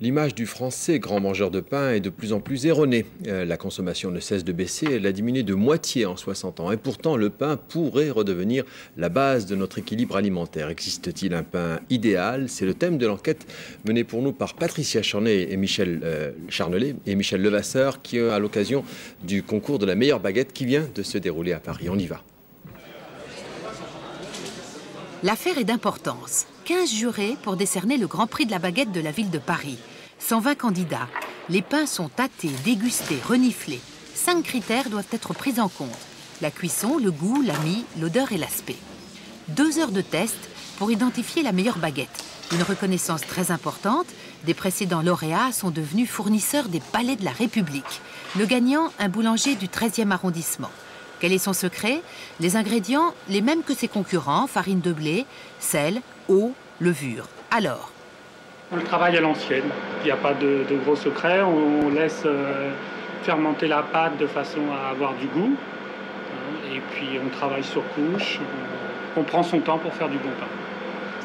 L'image du Français grand mangeur de pain est de plus en plus erronée. La consommation ne cesse de baisser, elle a diminué de moitié en 60 ans. Et pourtant, le pain pourrait redevenir la base de notre équilibre alimentaire. Existe-t-il un pain idéal? C'est le thème de l'enquête menée pour nous par Patricia Charnet et Michel Charnelet et Michel Levasseur, qui à l'occasion du concours de la meilleure baguette qui vient de se dérouler à Paris. On y va. L'affaire est d'importance. 15 jurés pour décerner le Grand Prix de la baguette de la ville de Paris. 120 candidats. Les pains sont tâtés, dégustés, reniflés. 5 critères doivent être pris en compte. La cuisson, le goût, la mie, l'odeur et l'aspect. 2 heures de test pour identifier la meilleure baguette. Une reconnaissance très importante. Des précédents lauréats sont devenus fournisseurs des palais de la République. Le gagnant, un boulanger du 13e arrondissement. Quel est son secret? Les ingrédients, les mêmes que ses concurrents, farine de blé, sel, eau, levure. Alors? On le travaille à l'ancienne. Il n'y a pas de gros secret. On laisse fermenter la pâte de façon à avoir du goût. Et puis on travaille sur couche. On prend son temps pour faire du bon pain.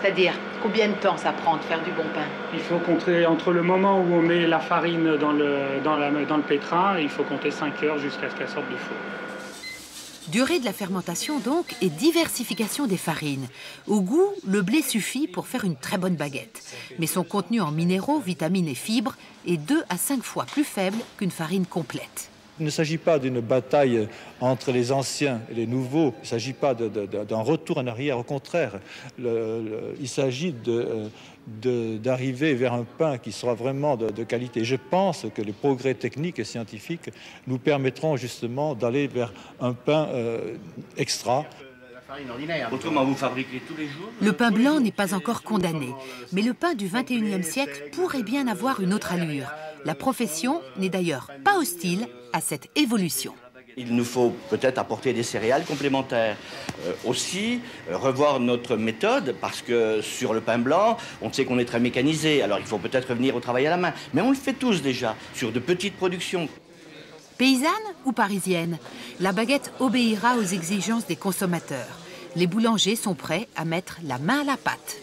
C'est-à-dire, combien de temps ça prend de faire du bon pain? Il faut compter entre le moment où on met la farine dans le pétrin, il faut compter 5 heures jusqu'à ce qu'elle sorte du four. Durée de la fermentation donc et diversification des farines. Au goût, le blé suffit pour faire une très bonne baguette. Mais son contenu en minéraux, vitamines et fibres est 2 à 5 fois plus faible qu'une farine complète. Il ne s'agit pas d'une bataille entre les anciens et les nouveaux. Il ne s'agit pas d'un retour en arrière. Au contraire, il s'agit d'arriver vers un pain qui sera vraiment de qualité. Je pense que les progrès techniques et scientifiques nous permettront justement d'aller vers un pain extra. Autrement, vous fabriquez tous les jours? Le pain blanc n'est pas encore condamné, mais le pain du 21e siècle pourrait bien avoir une autre allure. La profession n'est d'ailleurs pas hostile à cette évolution. Il nous faut peut-être apporter des céréales complémentaires. Aussi, revoir notre méthode, parce que sur le pain blanc, on sait qu'on est très mécanisé. Alors il faut peut-être revenir au travail à la main. Mais on le fait tous déjà, sur de petites productions. Paysanne ou parisienne, la baguette obéira aux exigences des consommateurs. Les boulangers sont prêts à mettre la main à la pâte.